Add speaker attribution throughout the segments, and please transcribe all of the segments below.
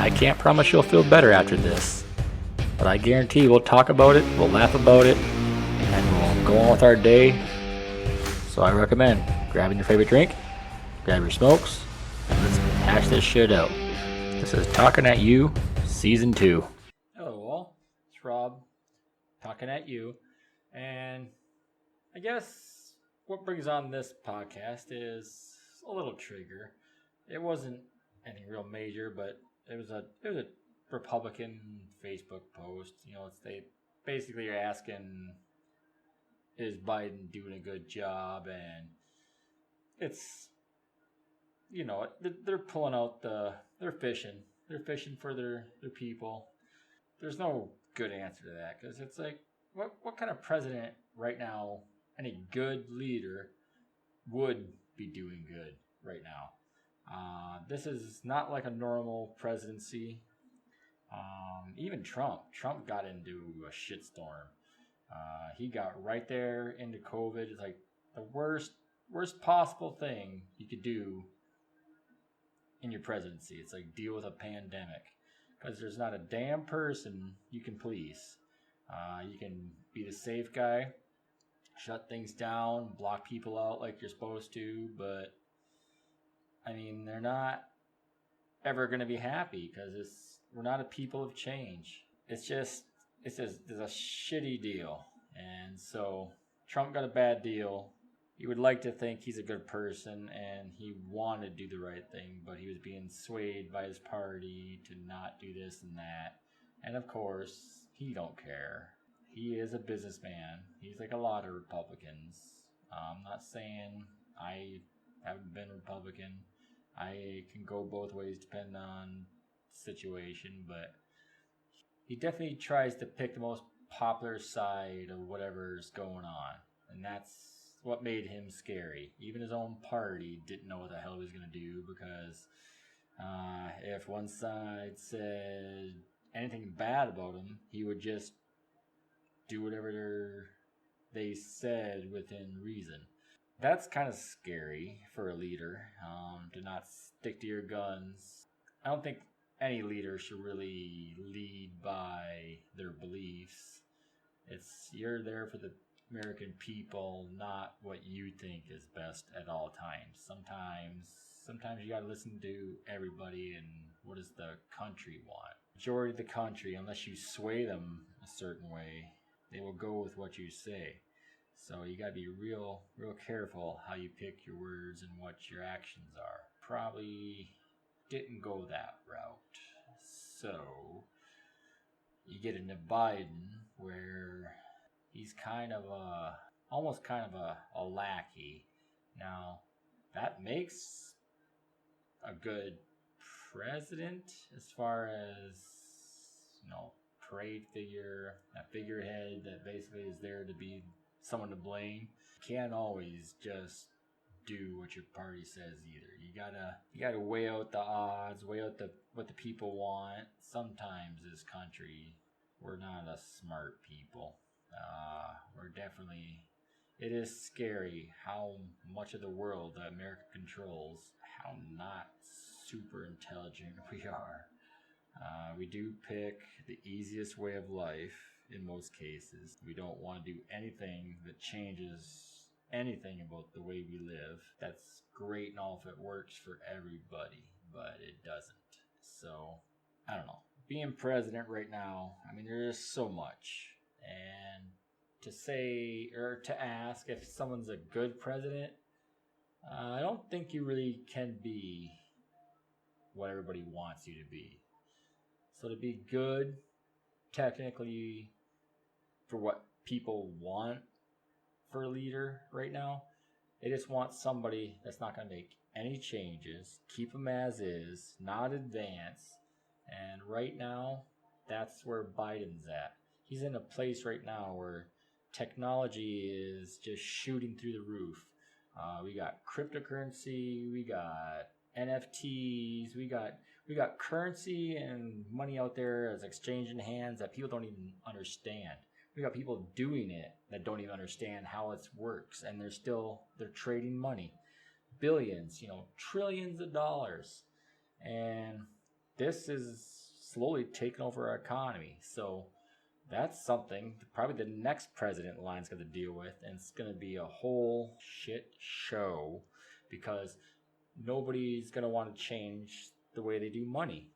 Speaker 1: I can't promise you'll feel better after this, but I guarantee we'll talk about it, we'll laugh about it, and we'll go on with our day. So I recommend grabbing your favorite drink, grab your smokes, and let's hash this shit out. This is Talking at You, Season 2. Hello all, it's Rob, talking at you, and I guess what brings on this podcast is a little trigger. It wasn't anything real major, but it was a Republican Facebook post. They basically are asking, is Biden doing a good job? And it's, they're pulling out they're fishing for their people. There's no good answer to that, because it's like, what kind of president right now, any good leader, would be doing good right now? This is not like a normal presidency. Even Trump got into a shitstorm. He got right there into COVID. It's like the worst possible thing you could do in your presidency. It's like deal with a pandemic, because there's not a damn person you can please. You can be the safe guy, shut things down, block people out like you're supposed to, but I mean, they're not ever going to be happy, because we're not a people of change. It's a shitty deal. And so Trump got a bad deal. He would like to think he's a good person and he wanted to do the right thing, but he was being swayed by his party to not do this and that. And of course, he don't care. He is a businessman. He's like a lot of Republicans. I'm not saying I haven't been Republican. I can go both ways depending on the situation, but he definitely tries to pick the most popular side of whatever's going on, and that's what made him scary. Even his own party didn't know what the hell he was going to do, because if one side said anything bad about him, he would just do whatever they said within reason. That's kind of scary for a leader, to not stick to your guns. I don't think any leader should really lead by their beliefs. You're there for the American people, not what you think is best at all times. Sometimes you gotta listen to everybody and what does the country want. Majority of the country, unless you sway them a certain way, they will go with what you say. So you gotta be real careful how you pick your words and what your actions are. Probably didn't go that route. So you get into Biden, where he's almost kind of a lackey. Now, that makes a good president as far as, parade figure, that figurehead that basically is there to be someone to blame. You can't always just do what your party says either. You gotta weigh out the odds, weigh out what the people want. Sometimes this country, we're not a smart people. It is scary how much of the world that America controls, how not super intelligent we are. We do pick the easiest way of life in most cases. We don't want to do anything that changes anything about the way we live. That's great and all if it works for everybody, but it doesn't. So, I don't know. Being president right now, I mean, there's so much. And to say or to ask if someone's a good president, I don't think you really can be what everybody wants you to be. So to be good, technically, for what people want for a leader right now, they just want somebody that's not going to make any changes, keep them as is, not advance. And right now, that's where Biden's at. He's in a place right now where technology is just shooting through the roof. We got cryptocurrency, we got NFTs, we got currency and money out there as exchanging hands that people don't even understand. We got people doing it that don't even understand how it works, and they're trading money, billions, trillions of dollars. And this is slowly taking over our economy. So that's something probably the next president line's going to deal with, and it's going to be a whole shit show because nobody's going to want to change the way they do money.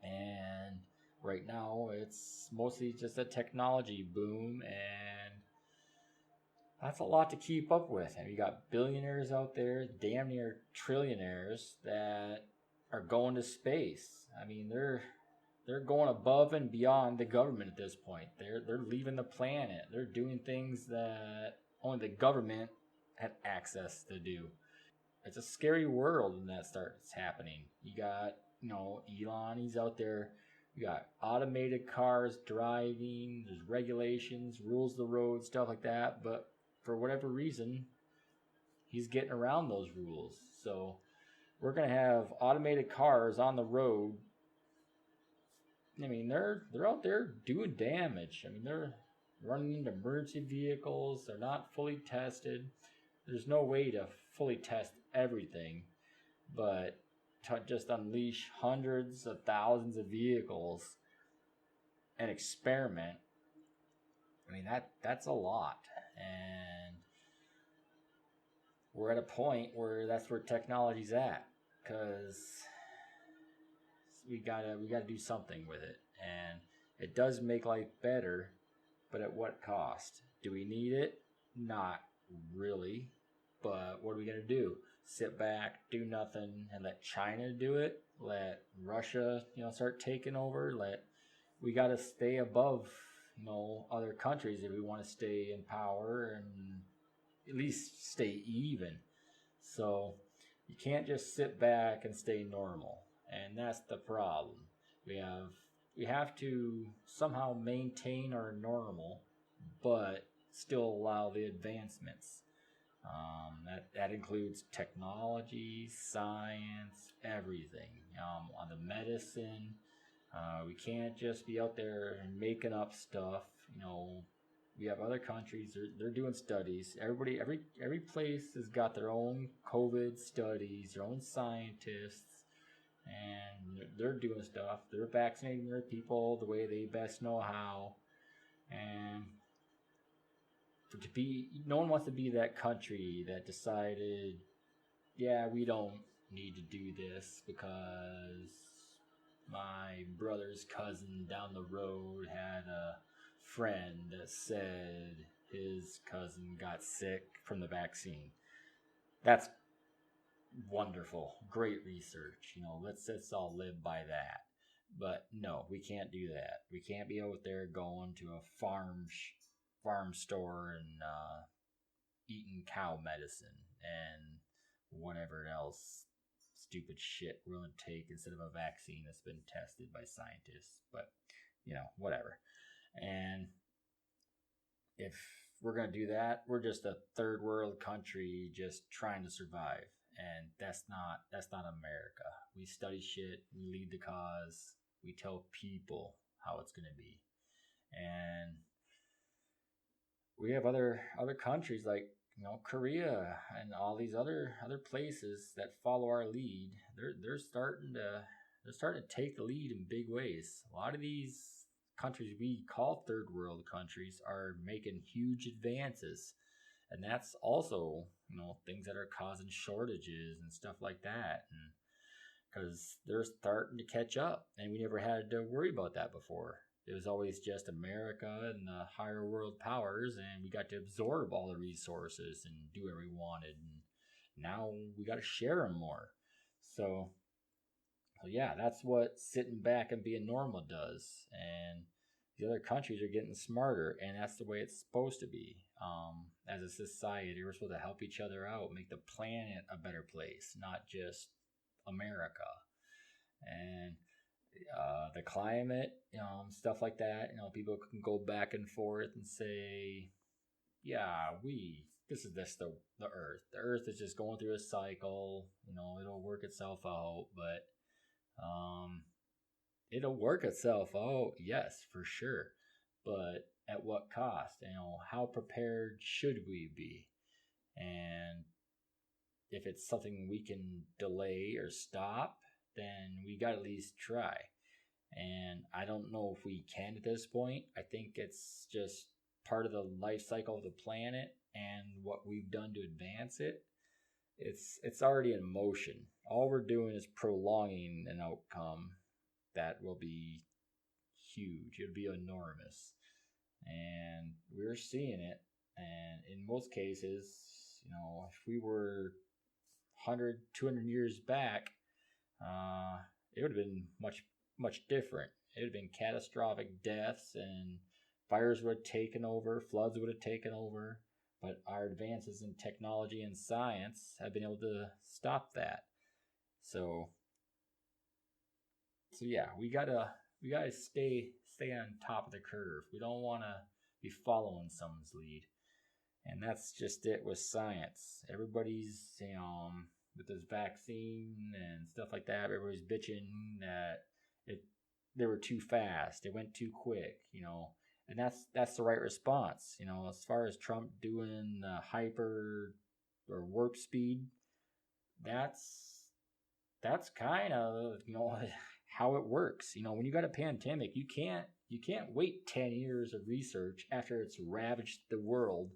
Speaker 1: And right now, it's mostly just a technology boom, and that's a lot to keep up with. And you got billionaires out there, damn near trillionaires, that are going to space. I mean, they're going above and beyond the government at this point. They're leaving the planet. They're doing things that only the government had access to do. It's a scary world when that starts happening. You got, Elon, he's out there. You got automated cars driving, there's regulations, rules of the road, stuff like that. But for whatever reason, he's getting around those rules. So we're going to have automated cars on the road. I mean, they're out there doing damage. I mean, they're running into emergency vehicles. They're not fully tested. There's no way to fully test everything, but to just unleash hundreds of thousands of vehicles and experiment, I mean, that's a lot. And we're at a point where that's where technology's at, because we gotta do something with it. And it does make life better, but at what cost? Do we need it? Not really. But what are we going to do? Sit back, do nothing, and let China do it? Let Russia, start taking over? We got to stay above, other countries if we want to stay in power and at least stay even. So you can't just sit back and stay normal. And that's the problem. We have to somehow maintain our normal, but still allow the advancements. That includes technology, science, everything. On the medicine, we can't just be out there making up stuff. We have other countries. They're doing studies. Every place has got their own COVID studies, their own scientists, and they're doing stuff. They're vaccinating their people the way they best know how, and no one wants to be that country that decided, yeah, we don't need to do this because my brother's cousin down the road had a friend that said his cousin got sick from the vaccine. That's wonderful, great research. Let's all live by that. But no, we can't do that. We can't be out there going to a farm store and eating cow medicine and whatever else stupid shit we're going to take instead of a vaccine that's been tested by scientists. But whatever. And if we're going to do that, we're just a third world country just trying to survive, and that's not America. We study shit, we lead the cause, we tell people how it's going to be. And we have other countries like Korea and all these other places that follow our lead. They're starting to take the lead in big ways. A lot of these countries we call third world countries are making huge advances, and that's also things that are causing shortages and stuff like that, and because they're starting to catch up, and we never had to worry about that before. It was always just America and the higher world powers, and we got to absorb all the resources and do what we wanted. And now we got to share them more. So yeah, that's what sitting back and being normal does. And the other countries are getting smarter, and that's the way it's supposed to be. As a society, we're supposed to help each other out, make the planet a better place, not just America. And the climate, stuff like that. People can go back and forth and say, yeah, this is the Earth. The Earth is just going through a cycle. It'll work itself out, but it'll work itself out, yes, for sure. But at what cost? How prepared should we be? And if it's something we can delay or stop, then we got to at least try. And I don't know if we can at this point. I think it's just part of the life cycle of the planet and what we've done to advance it. It's already in motion. All we're doing is prolonging an outcome that will be huge. It'll be enormous. And we're seeing it. And in most cases, if we were 100, 200 years back, it would have been much different. It would have been catastrophic deaths, and fires would have taken over, floods would have taken over. But our advances in technology and science have been able to stop that. So yeah, we gotta stay on top of the curve. We don't want to be following someone's lead, and that's just it with science. Everybody's with this vaccine and stuff like that. Everybody's bitching that they were too fast. It went too quick. And that's the right response. As far as Trump doing hyper or warp speed, that's kind of how it works. When you got a pandemic, you can't wait 10 years of research after it's ravaged the world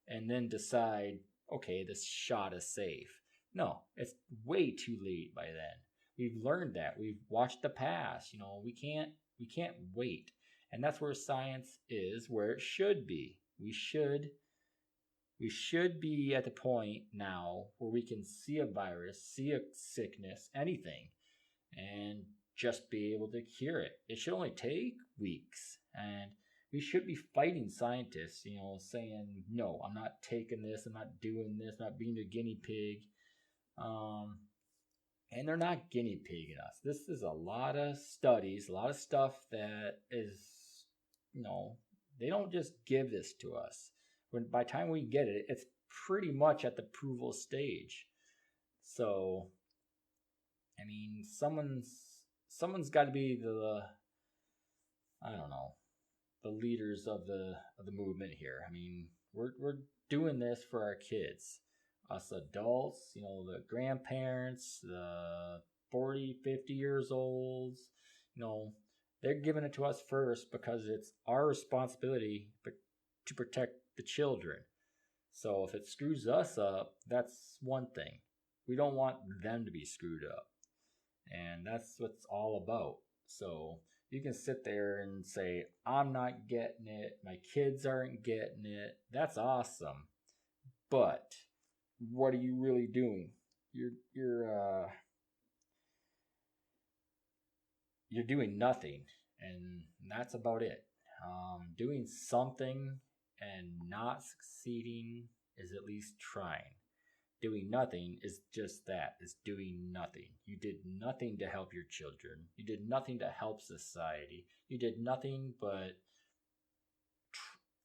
Speaker 1: and then decide, okay, this shot is safe. No, it's way too late by then. We've learned that. We've watched the past. We can't wait. And that's where science is, where it should be. We should be at the point now where we can see a virus, see a sickness, anything, and just be able to cure it. It should only take weeks. And we should be fighting scientists, saying, no, I'm not taking this, I'm not doing this, I'm not being a guinea pig. And they're not guinea pigging us. This is a lot of studies, a lot of stuff that is, they don't just give this to us. By the time we get it, it's pretty much at the approval stage. So, someone's got to be the leaders of the movement here. We're doing this for our kids, us adults, the grandparents, the 40, 50 years olds, they're giving it to us first because it's our responsibility to protect the children. So if it screws us up, that's one thing. We don't want them to be screwed up. And that's what it's all about. So you can sit there and say, I'm not getting it, my kids aren't getting it. That's awesome. But what are you really doing? You're doing nothing, and that's about it. Doing something and not succeeding is at least trying. Doing nothing is just that, is doing nothing. You did nothing to help your children. You did nothing to help society. You did nothing but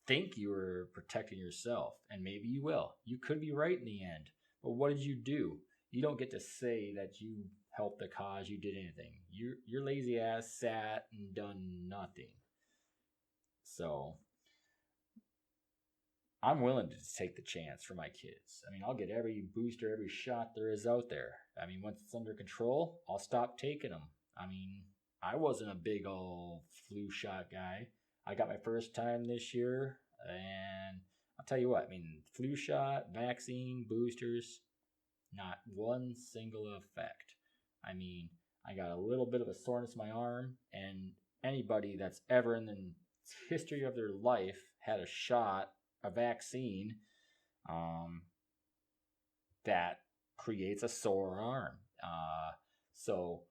Speaker 1: think you were protecting yourself, and maybe you will. You could be right in the end, but what did you do? You don't get to say that you helped the cause, you did anything. Your lazy ass sat and done nothing. So I'm willing to take the chance for my kids. I'll get every booster, every shot there is out there. Once it's under control, I'll stop taking them. I wasn't a big old flu shot guy. I got my first time this year, and I'll tell you what, flu shot, vaccine, boosters, not one single effect. I got a little bit of a soreness in my arm, and anybody that's ever in the history of their life had a shot, a vaccine, that creates a sore arm. So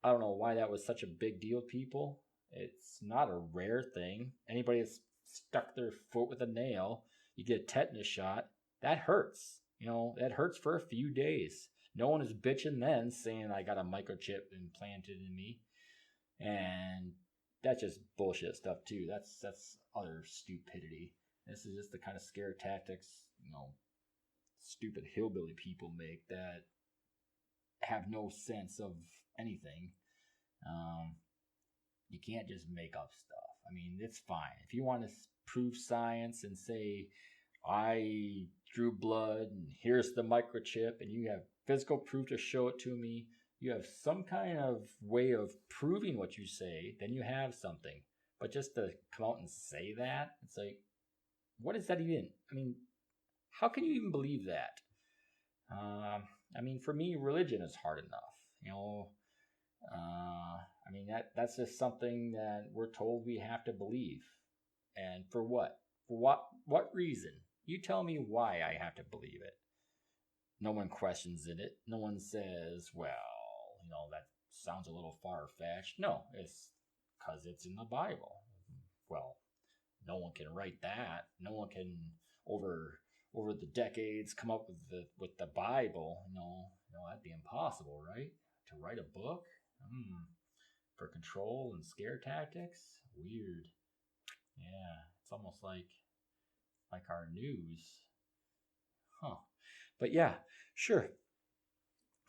Speaker 1: I don't know why that was such a big deal, people. It's not a rare thing. Anybody that's stuck their foot with a nail, you get a tetanus shot, that hurts. That hurts for a few days. No one is bitching then, saying I got a microchip implanted in me. And that's just bullshit stuff too. That's utter stupidity. This is just the kind of scare tactics, stupid hillbilly people make that have no sense of anything. You can't just make up stuff. It's fine. If you want to prove science and say, I drew blood and here's the microchip and you have physical proof to show it to me, you have some kind of way of proving what you say, then you have something. But just to come out and say that, it's like, what is that even? I mean, how can you even believe that? I mean, for me, religion is hard enough. I mean that's just something that we're told we have to believe, and for what? For what reason? You tell me why I have to believe it. No one questions it. No one says, well, that sounds a little far fetched. No, it's because it's in the Bible. Well, no one can write that. No one can over the decades come up with the Bible. That'd be impossible, right? To write a book for control and scare tactics. Weird. Yeah, it's almost like our news, huh? But yeah, sure.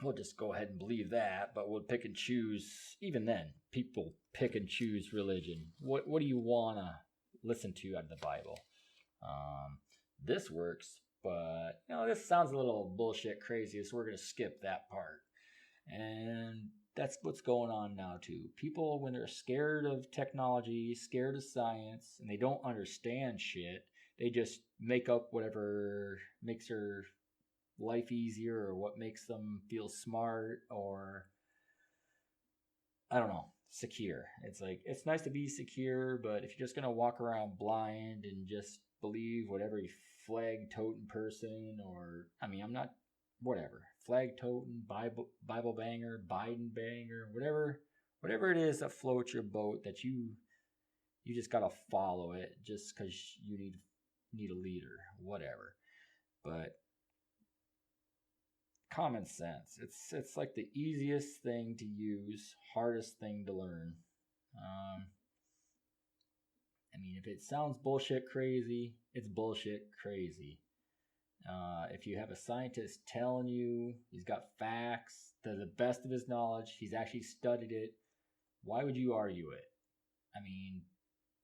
Speaker 1: We'll just go ahead and believe that, but we'll pick and choose. Even then, people pick and choose religion. What do you want to listen to out of the Bible? This works, but this sounds a little bullshit crazy, so we're going to skip that part. And that's what's going on now too. People, when they're scared of technology, scared of science, and they don't understand shit, they just make up whatever makes their life easier or what makes them feel smart or, I don't know, secure. It's like, it's nice to be secure, but if you're just going to walk around blind and just believe what every flag-toting person or, I'm not, whatever, flag-toting, Bible banger, Biden banger, whatever it is that floats your boat, that you just got to follow it just because you need a leader, whatever. But common sense, it's like the easiest thing to use, hardest thing to learn. If it sounds bullshit crazy, it's bullshit crazy. If you have a scientist telling you he's got facts to the best of his knowledge, he's actually studied it, why would you argue it?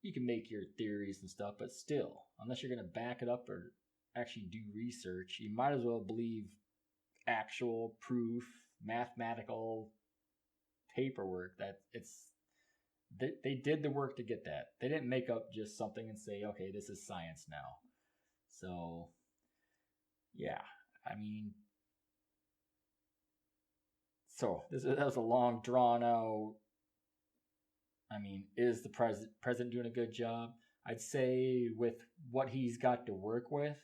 Speaker 1: You can make your theories and stuff, but still, unless you're going to back it up or actually do research, you might as well believe actual proof, mathematical paperwork that they did the work to get that. They didn't make up just something and say, okay, this is science now. So, yeah, that was a long, drawn out. Is the president doing a good job? I'd say with what he's got to work with,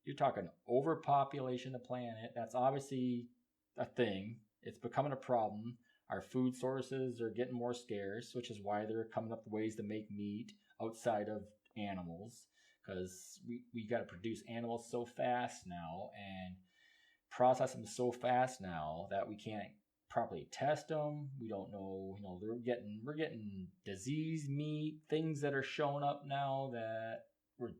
Speaker 1: you're talking overpopulation of the planet. That's obviously a thing. It's becoming a problem. Our food sources are getting more scarce, which is why they're coming up with ways to make meat outside of animals, because we got to produce animals so fast now and process them so fast now that we can't properly test them. We don't know, we're getting disease meat, things that are showing up now that were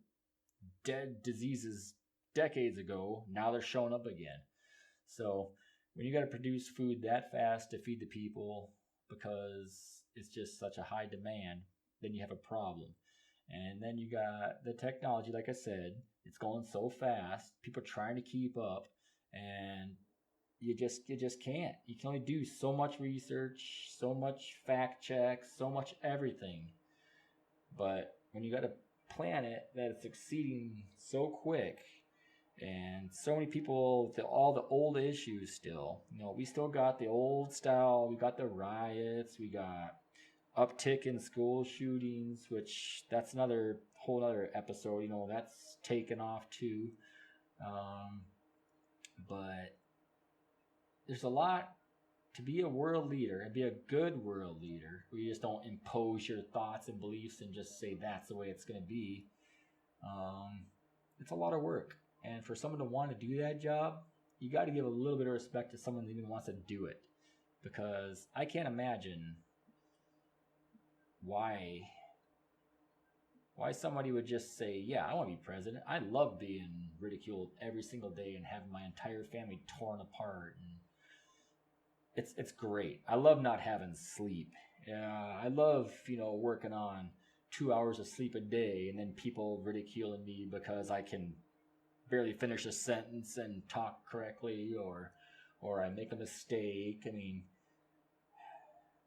Speaker 1: dead diseases decades ago. Now they're showing up again. So when you got to produce food that fast to feed the people because it's just such a high demand, then you have a problem. And then you got the technology, like I said, it's going so fast, people trying to keep up, and you just can't. You can only do so much research, so much fact checks, so much everything. But when you got a planet that's succeeding so quick, and so many people, all the old issues still, we still got the old style, we got the riots, we got uptick in school shootings, which that's another whole other episode, that's taken off too. But there's a lot to be a world leader and be a good world leader where you just don't impose your thoughts and beliefs and just say that's the way it's going to be. It's a lot of work. And for someone to want to do that job, you got to give a little bit of respect to someone that even wants to do it. Because I can't imagine why somebody would just say, yeah, I want to be president. I love being ridiculed every single day and having my entire family torn apart. And it's great. I love not having sleep. I love, working on 2 hours of sleep a day and then people ridiculing me because I can barely finish a sentence and talk correctly or or I make a mistake. I mean,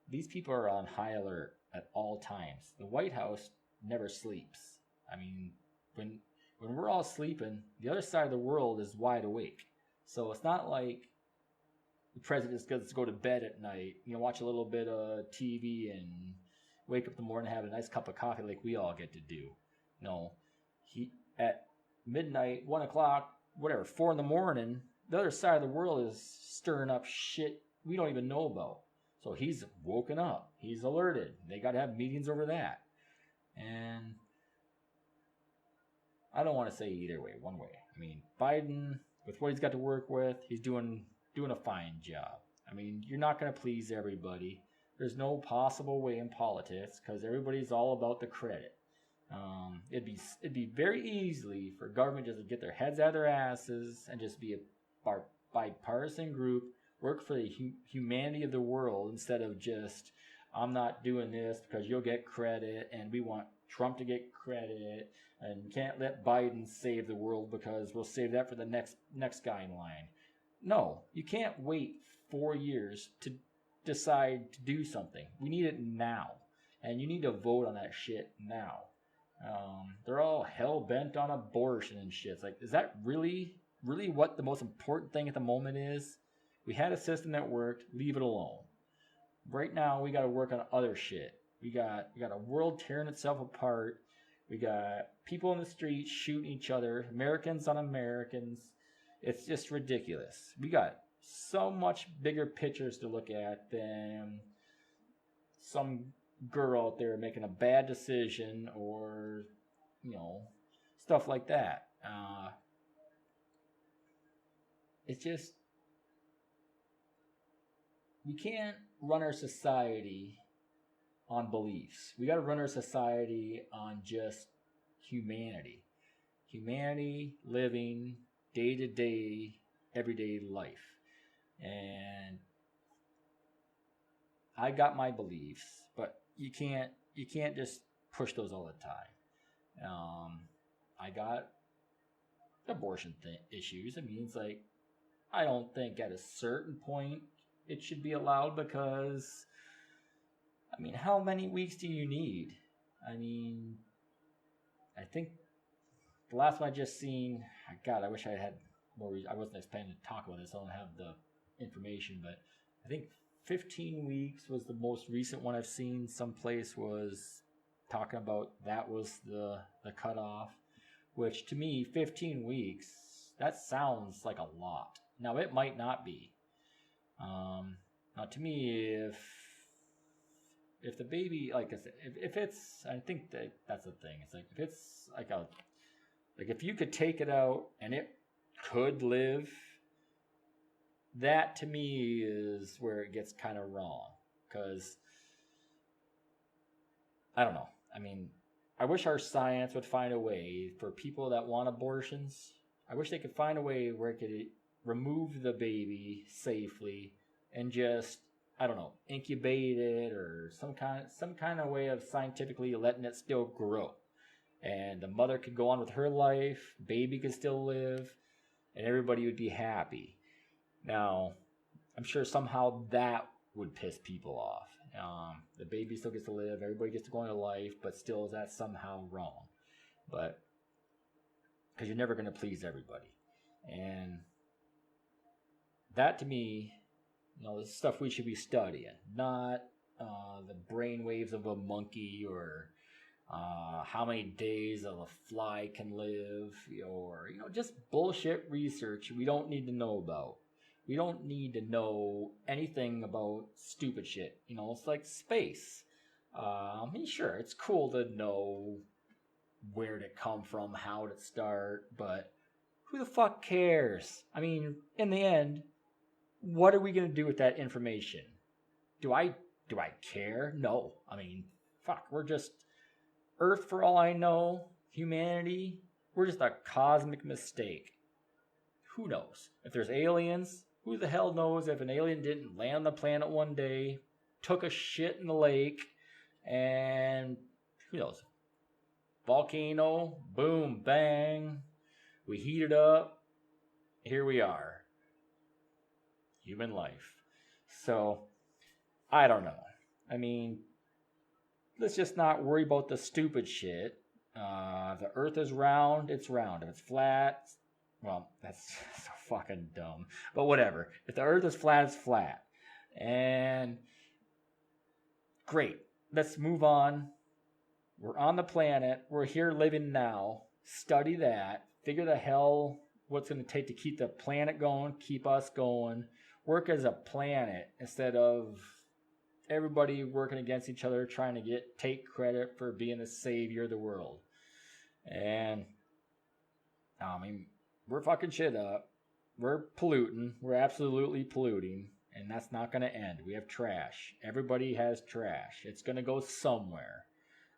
Speaker 1: these people are on high alert at all times. The White House never sleeps. I mean, when we're all sleeping, the other side of the world is wide awake. So it's not like the president just gets to go to bed at night, watch a little bit of TV and wake up in the morning and have a nice cup of coffee like we all get to do. No, he at midnight, 1 o'clock, whatever, 4 in the morning, the other side of the world is stirring up shit we don't even know about. So he's woken up. He's alerted. They got to have meetings over that. And I don't want to say either way, one way. I mean, Biden, with what he's got to work with, he's doing a fine job. I mean, you're not going to please everybody. There's no possible way in politics because everybody's all about the credit. It'd be very easily for government just to get their heads out of their asses and just be a bipartisan group, work for the humanity of the world instead of just, I'm not doing this because you'll get credit and we want Trump to get credit and can't let Biden save the world because we'll save that for the next guy in line. No, you can't wait 4 years to decide to do something. We need it now. And you need to vote on that shit now. They're all hell-bent on abortion and shit. It's like, is that really what the most important thing at the moment is? We had a system that worked. Leave it alone. Right now, we got to work on other shit. We got a world tearing itself apart. We got people in the streets shooting each other. Americans on Americans. It's just ridiculous. We got so much bigger pictures to look at than some girl out there making a bad decision or, stuff like that. It's just, we can't run our society on beliefs. We got to run our society on just humanity. Humanity living day-to-day, everyday life. And I got my beliefs, but you can't just push those all the time. I got abortion issues. I mean, it's like, I don't think at a certain point it should be allowed because, I mean, how many weeks do you need? I mean, I think the last one I just seen, God, I wish I had more. I wasn't expecting to talk about this. I don't have the information, but I think 15 weeks was the most recent one I've seen. Someplace was talking about that was the cutoff, which to me, 15 weeks, that sounds like a lot. Now, it might not be. Now, to me, if the baby, like I said, if it's, I think that's the thing. It's like, if it's like if you could take it out and it could live, that to me is where it gets kind of wrong. Because, I don't know. I mean, I wish our science would find a way for people that want abortions. I wish they could find a way where it could remove the baby safely and just, I don't know, incubate it or some kind of way of scientifically letting it still grow. And the mother could go on with her life, baby could still live, and everybody would be happy. Now, I'm sure somehow that would piss people off. The baby still gets to live, everybody gets to go on their life, but still is that somehow wrong? But, because you're never going to please everybody. And that to me, is stuff we should be studying, not the brain waves of a monkey or how many days a fly can live, or just bullshit research we don't need to know about. We don't need to know anything about stupid shit. It's like space. I mean, sure, it's cool to know where did it come from, how did it start, but who the fuck cares? I mean, in the end, what are we going to do with that information? Do I care? No. I mean, fuck, we're just Earth for all I know, humanity, we're just a cosmic mistake. Who knows? If there's aliens, who the hell knows if an alien didn't land on the planet one day, took a shit in the lake, and who knows? Volcano, boom, bang, we heat it up, here we are. human life. So, I don't know. I mean, let's just not worry about the stupid shit. The earth is round, it's round. If it's flat, well, that's so fucking dumb. But whatever. If the earth is flat, it's flat. And great. Let's move on. We're on the planet. We're here living now. Study that. Figure the hell what's going to take to keep the planet going, keep us going. Work as a planet instead of everybody working against each other, trying to take credit for being the savior of the world. And I mean, we're fucking shit up. We're polluting. We're absolutely polluting. And that's not going to end. We have trash. Everybody has trash. It's going to go somewhere.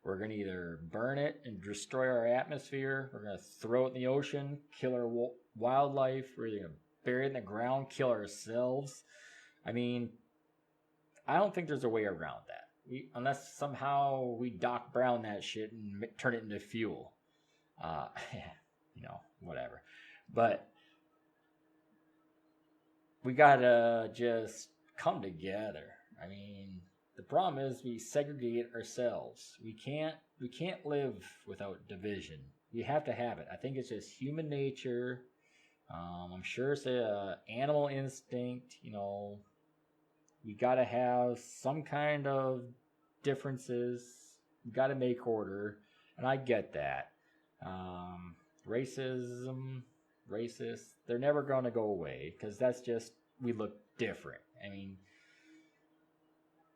Speaker 1: We're going to either burn it and destroy our atmosphere. We're going to throw it in the ocean, kill our wildlife. We're going to bury it in the ground, kill ourselves. I mean, I don't think there's a way around that. Unless somehow we Doc Brown that shit and turn it into fuel. Whatever. But we gotta just come together. I mean, the problem is we segregate ourselves. We can't live without division. We have to have it. I think it's just human nature. I'm sure it's an animal instinct. We gotta have some kind of differences. We gotta make order, and I get that. Racism, racist, they're never gonna go away because that's just, we look different. I mean,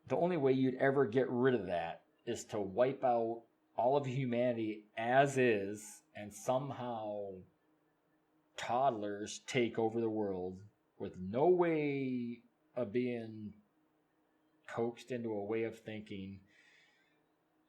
Speaker 1: the only way you'd ever get rid of that is to wipe out all of humanity as is, and somehow toddlers take over the world with no way of being coaxed into a way of thinking.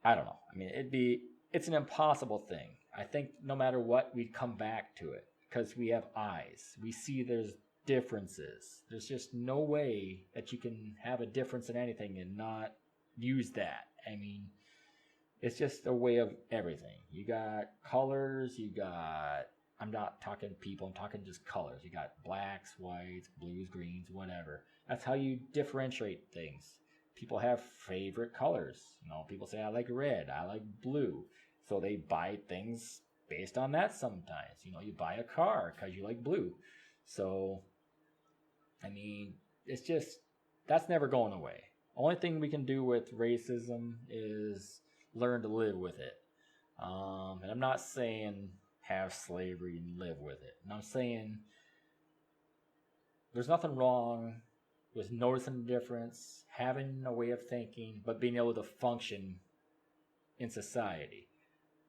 Speaker 1: I don't know. I mean, it's an impossible thing. I think no matter what, we'd come back to it because we have eyes. We see there's differences. There's just no way that you can have a difference in anything and not use that. I mean, it's just a way of everything. You got colors, I'm not talking people, I'm talking just colors. You got blacks, whites, blues, greens, whatever. That's how you differentiate things. People have favorite colors. People say, I like red, I like blue. So they buy things based on that sometimes. You buy a car because you like blue. So, I mean, it's just, that's never going away. Only thing we can do with racism is learn to live with it. And I'm not saying have slavery and live with it. And I'm saying there's nothing wrong with noticing the difference, having a way of thinking, but being able to function in society.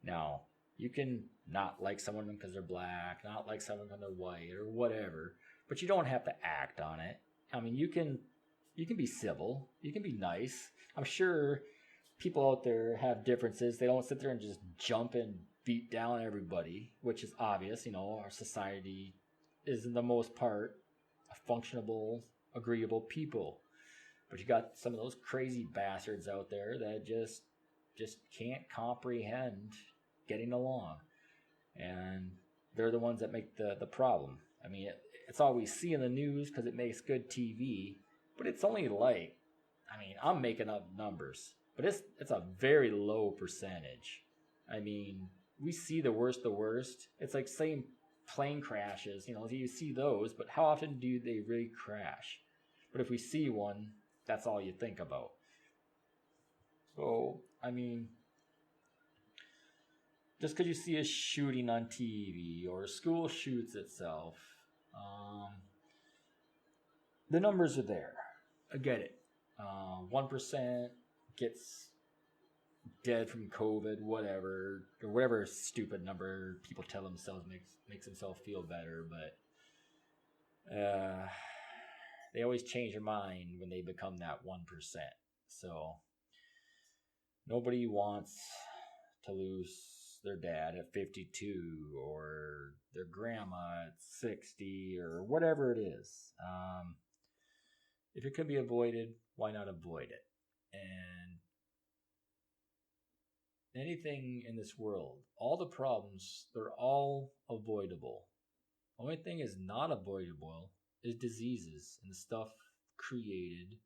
Speaker 1: Now, you can not like someone because they're black, not like someone because they're white, or whatever, but you don't have to act on it. I mean, you can be civil, you can be nice. I'm sure people out there have differences. They don't sit there and just jump and beat down everybody, which is obvious. Our society is, in the most part, a functionable, agreeable people. But you got some of those crazy bastards out there that just can't comprehend getting along. And they're the ones that make the problem. I mean, it's all we see in the news because it makes good TV, but it's only I'm making up numbers, but it's a very low percentage. I mean, we see the worst. It's like saying plane crashes, you see those, but how often do they really crash? But if we see one, that's all you think about. So, I mean, just because you see a shooting on TV or a school shoots itself, the numbers are there. I get it. 1% gets dead from COVID, whatever, or whatever stupid number people tell themselves makes themselves feel better, but they always change their mind when they become that 1%. So nobody wants to lose their dad at 52 or their grandma at 60 or whatever it is. If it could be avoided, why not avoid it? And anything in this world, all the problems, they're all avoidable. Only thing is not avoidable is diseases and stuff created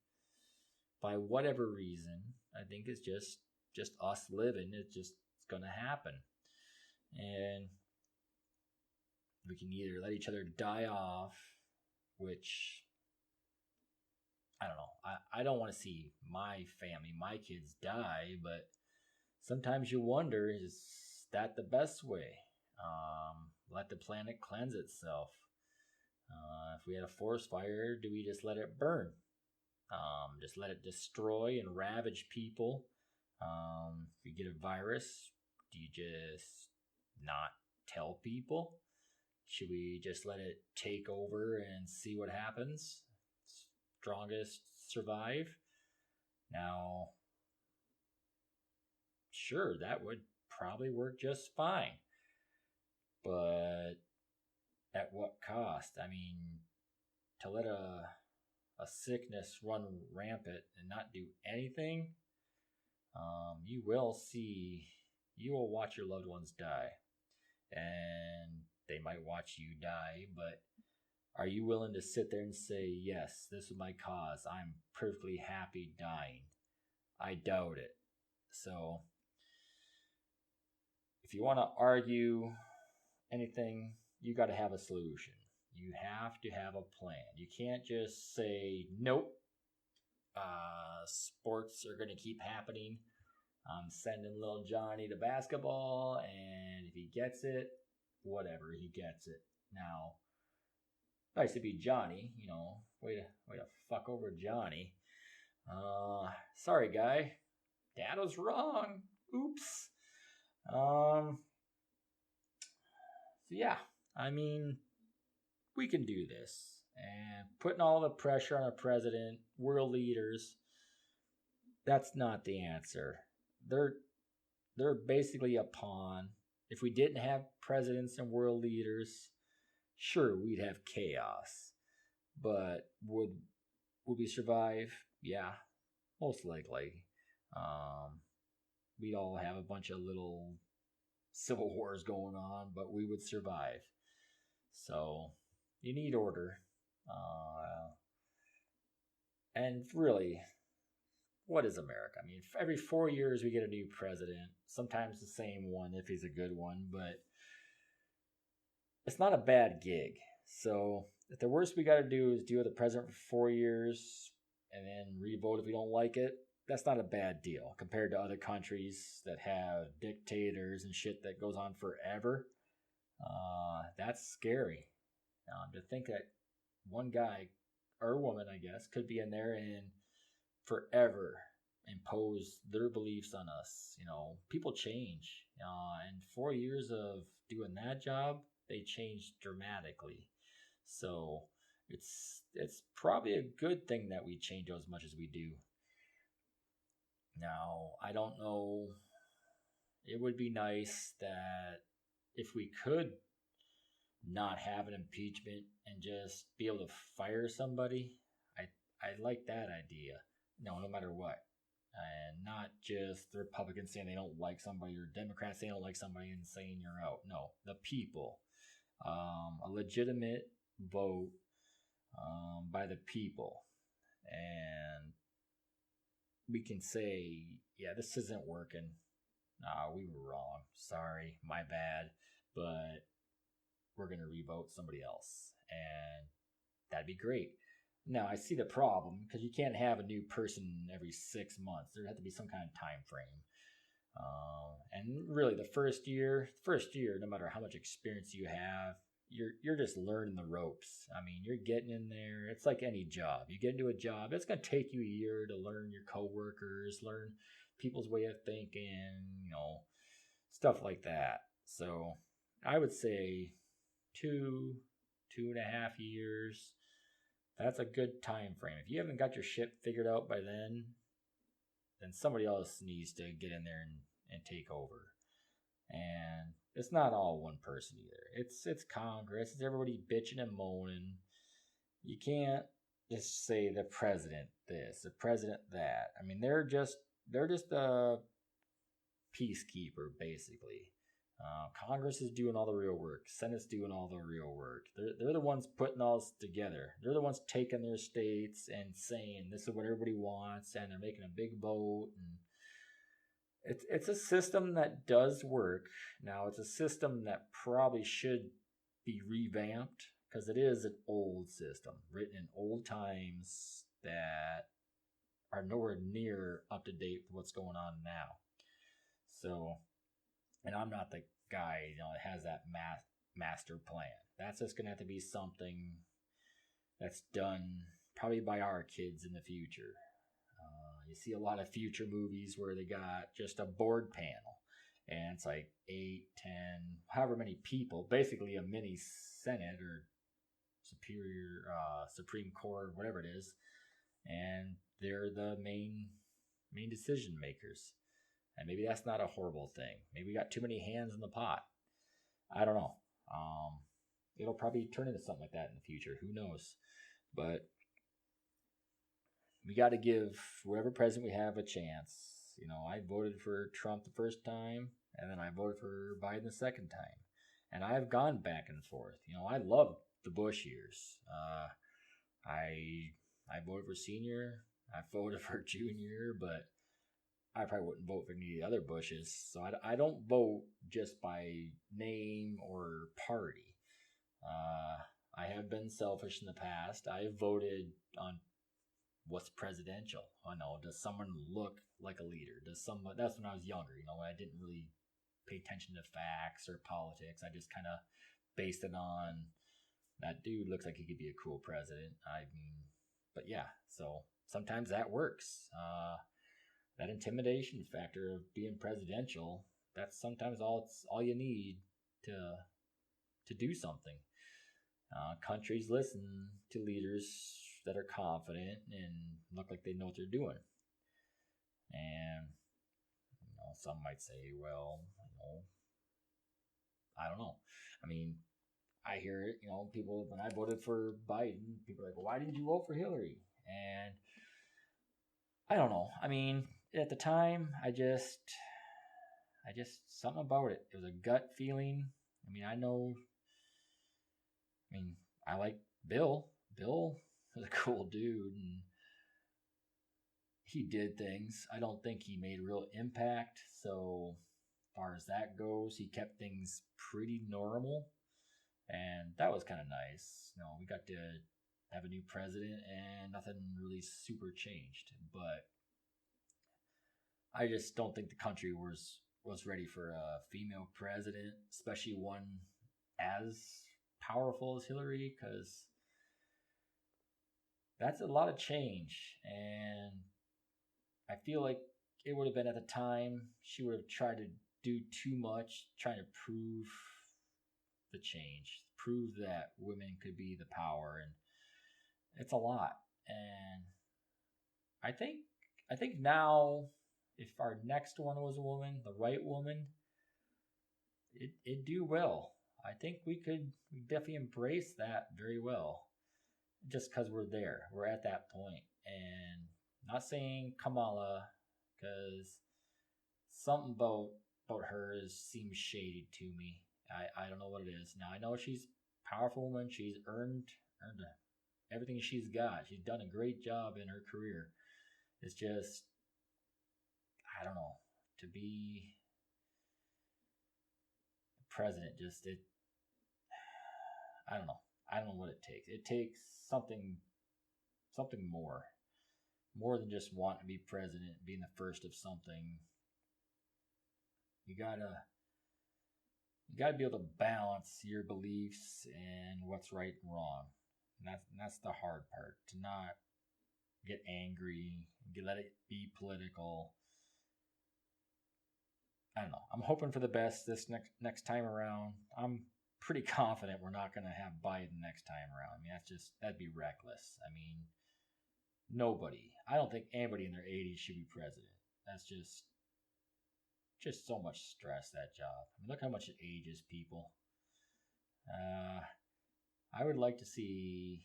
Speaker 1: by whatever reason. I think it's just us living. It's gonna happen, and we can either let each other die off, which I don't know. I don't want to see my family, my kids die, but sometimes you wonder, is that the best way? Let the planet cleanse itself. If we had a forest fire, do we just let it burn? Just let it destroy and ravage people? If you get a virus, do you just not tell people? Should we just let it take over and see what happens? Strongest survive? Now, sure, that would probably work just fine. But at what cost? I mean, to let a sickness run rampant and not do anything, you will watch your loved ones die. And they might watch you die, but are you willing to sit there and say, yes, this is my cause, I'm perfectly happy dying? I doubt it. So, if you want to argue anything, you got to have a solution. You have to have a plan. You can't just say, nope, sports are going to keep happening. I'm sending little Johnny to basketball, and if he gets it, whatever, he gets it. Now, nice to be Johnny, way to fuck over Johnny. Sorry, guy. Dad was wrong. Oops. So yeah, I mean, we can do this. And putting all the pressure on a president, world leaders, that's not the answer. They're basically a pawn. If we didn't have presidents and world leaders, sure, we'd have chaos. But would we survive? Yeah, most likely. We'd all have a bunch of little civil wars going on, but we would survive. So you need order. And really, what is America? I mean, every 4 years we get a new president, sometimes the same one if he's a good one, but it's not a bad gig. So if the worst we got to do is deal with the president for 4 years and then re-vote if we don't like it, that's not a bad deal compared to other countries that have dictators and shit that goes on forever. That's scary. To think that one guy or woman, I guess, could be in there and forever impose their beliefs on us. People change. And 4 years of doing that job, they change dramatically. So it's probably a good thing that we change as much as we do. Now, I don't know. It would be nice that if we could not have an impeachment and just be able to fire somebody, I like that idea. No matter what. And not just the Republicans saying they don't like somebody or Democrats saying they don't like somebody and saying you're out. No, the people. A legitimate vote by the people. And we can say, yeah, this isn't working. We were wrong. Sorry, my bad. But we're going to revote somebody else. And that'd be great. Now, I see the problem because you can't have a new person every 6 months. There has to be some kind of time frame. And really, the first year, no matter how much experience you have, you're just learning the ropes. I mean, you're getting in there. It's like any job. You get into a job, it's going to take you a year to learn your coworkers, learn people's way of thinking, stuff like that. So I would say 2.5 years. That's a good time frame. If you haven't got your shit figured out by then somebody else needs to get in there and take over. And it's not all one person either. It's Congress. It's everybody bitching and moaning. You can't just say the president this, the president that. I mean, they're just a peacekeeper basically. Congress is doing all the real work. Senate's doing all the real work. They're the ones putting all this together. They're the ones taking their states and saying this is what everybody wants, and they're making a big vote. And it's a system that does work. Now it's a system that probably should be revamped because it is an old system written in old times that are nowhere near up to date with what's going on now. So, and I'm not the guy, that has that master plan. That's just going to have to be something that's done probably by our kids in the future. You see a lot of future movies where they got just a board panel, and it's like 8, 10, however many people, basically a mini Senate or Supreme Court, whatever it is, and they're the main decision makers. And maybe that's not a horrible thing. Maybe we got too many hands in the pot. I don't know. It'll probably turn into something like that in the future. Who knows? But we got to give whatever president we have a chance. I voted for Trump the first time, and then I voted for Biden the second time. And I've gone back and forth. I love the Bush years. I voted for senior. I voted for junior, but I probably wouldn't vote for any of the other Bushes. So I don't vote just by name or party. I have been selfish in the past. I have voted on what's presidential. I know, does someone look like a leader? That's when I was younger, when I didn't really pay attention to facts or politics. I just kind of based it on that dude looks like he could be a cool president. But yeah, so sometimes that works. That intimidation factor of being presidential, that's sometimes all you need to do something. Countries listen to leaders that are confident and look like they know what they're doing. And some might say, well, I don't know. I hear it, people, when I voted for Biden, people are like, well, why didn't you vote for Hillary? And I don't know. At the time, I just something about it. It was a gut feeling. I like Bill. Bill was a cool dude, and he did things. I don't think he made a real impact. So, as far as that goes, he kept things pretty normal, and that was kind of nice. We got to have a new president, and nothing really super changed. But I just don't think the country was ready for a female president, especially one as powerful as Hillary, because that's a lot of change. And I feel like it would have been, at the time, she would have tried to do too much, trying to prove the change, prove that women could be the power, and it's a lot. And I think now, if our next one was a woman, the right woman, it'd do well. I think we definitely embrace that very well, just because we're there. We're at that point. And not saying Kamala, because something about her seems shady to me. I don't know what it is. Now, I know she's a powerful woman. She's earned everything she's got. She's done a great job in her career. It's just, I don't know, to be president, I don't know. I don't know what it takes. It takes something more than just wanting to be president, being the first of something. You gotta be able to balance your beliefs and what's right and wrong. And that's the hard part, to not get angry, let it be political. I don't know. I'm hoping for the best this next time around. I'm pretty confident we're not going to have Biden next time around. That'd be reckless. Nobody. I don't think anybody in their 80s should be president. That's just so much stress, that job. Look how much it ages people. I would like to see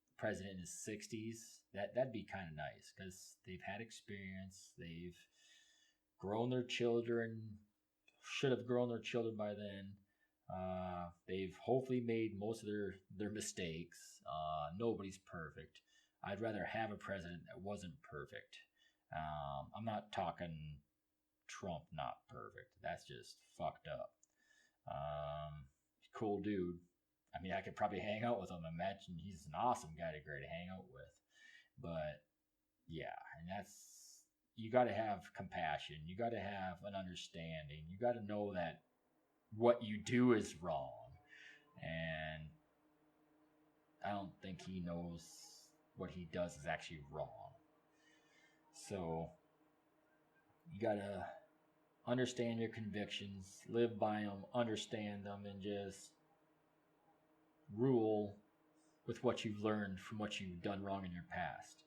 Speaker 1: the president in his 60s. That'd be kind of nice, because they've had experience. They've grown their children should have grown their children by then. They've hopefully made most of their mistakes. Nobody's perfect. I'd rather have a president that wasn't perfect. I'm not talking Trump not perfect. That's just fucked up. Cool dude. I mean, I could probably hang out with him. Imagine he's an awesome guy to hang out with. But yeah, and you got to have compassion. You got to have an understanding. You got to know that what you do is wrong. And I don't think he knows what he does is actually wrong. So you got to understand your convictions, live by them, understand them, and just rule with what you've learned from what you've done wrong in your past.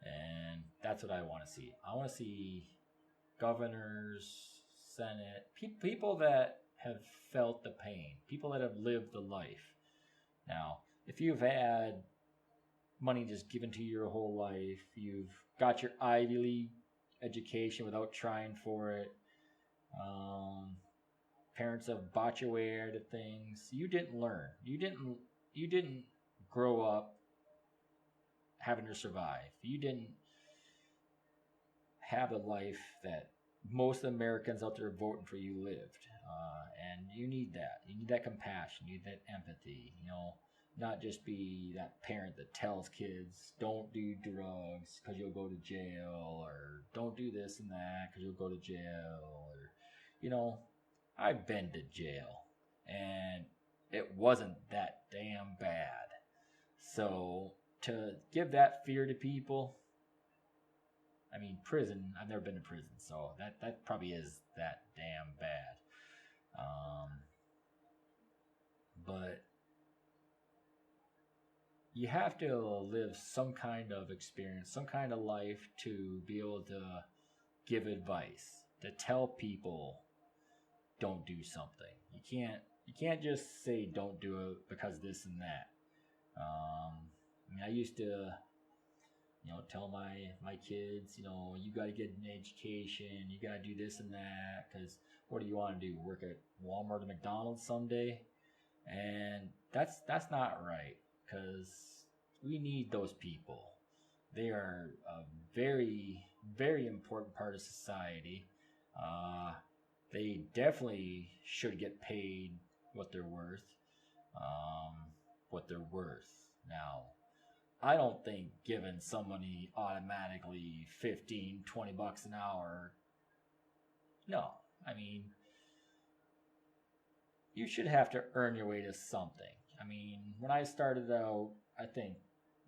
Speaker 1: And that's what I want to see. I want to see governors, Senate, people that have felt the pain, people that have lived the life. Now, if you've had money just given to you your whole life, you've got your Ivy League education without trying for it, parents have bought your way out of things, you didn't learn. You didn't grow up having to survive. You didn't have the life that most Americans out there voting for you lived. And you need that. You need that compassion. You need that empathy. Not just be that parent that tells kids, don't do drugs because you'll go to jail, or don't do this and that because you'll go to jail. Or, I've been to jail, and it wasn't that damn bad. So to give that fear to people, I mean, prison, I've never been to prison, so that probably is that damn bad. But you have to live some kind of experience, some kind of life to be able to give advice, to tell people don't do something. You can't just say don't do it because this and that. I used to tell my kids, you got to get an education, you got to do this and that, because what do you want to do? Work at Walmart or McDonald's someday? And that's not right, because we need those people. They are a very, very important part of society. They definitely should get paid what they're worth. Now, I don't think giving somebody automatically $15-20 an hour, no. I mean, you should have to earn your way to something. I mean, when I started out, I think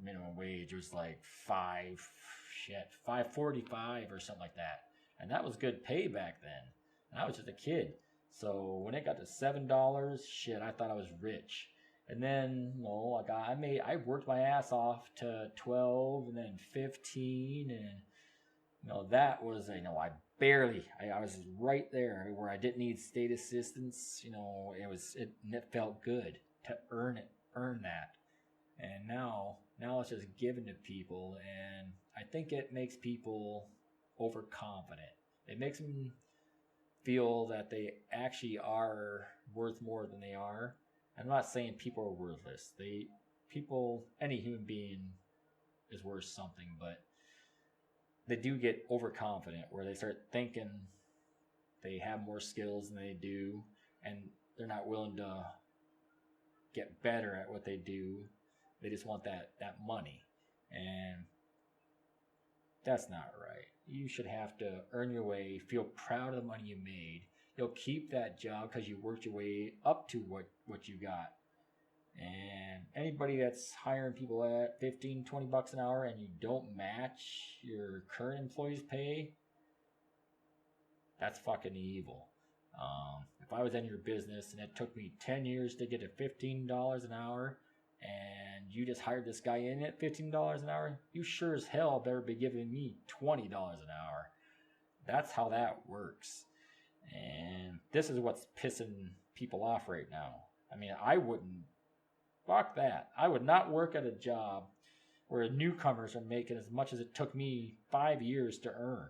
Speaker 1: minimum wage was like $5.45 or something like that. And that was good pay back then. And I was just a kid. So when it got to $7, I thought I was rich. And then, I worked my ass off to 12 and then 15. And, that was, I was right there where I didn't need state assistance. It felt good to earn that. And now it's just given to people. And I think it makes people overconfident. It makes them feel that they actually are worth more than they are. I'm not saying people are worthless. Any human being is worth something, but they do get overconfident where they start thinking they have more skills than they do, and they're not willing to get better at what they do. They just want that money, and that's not right. You should have to earn your way, feel proud of the money you made. You'll keep that job because you worked your way up to what you got. And anybody that's hiring people at $15-20 an hour and you don't match your current employee's pay, that's fucking evil. If I was in your business and it took me 10 years to get to $15 an hour, and you just hired this guy in at $15 an hour, you sure as hell better be giving me $20 an hour. That's how that works. And this is what's pissing people off right now. I mean, fuck that. I would not work at a job where newcomers are making as much as it took me 5 years to earn.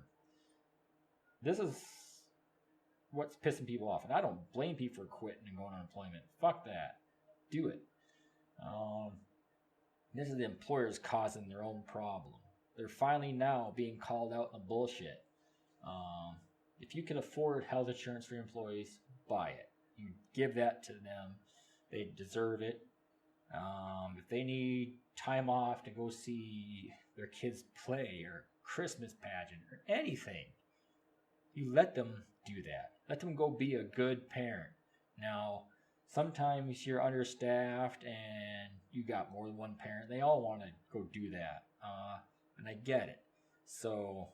Speaker 1: what's pissing people off. And I don't blame people for quitting and going on unemployment. Fuck that. Do it. This is the employers causing their own problem. They're finally now being called out on the bullshit. If you can afford health insurance for your employees, buy it. You give that to them. They deserve it. If they need time off to go see their kids play or Christmas pageant or anything, you let them do that. Let them go be a good parent. Now, sometimes you're understaffed and you got more than one parent. They all want to go do that. And I get it. So,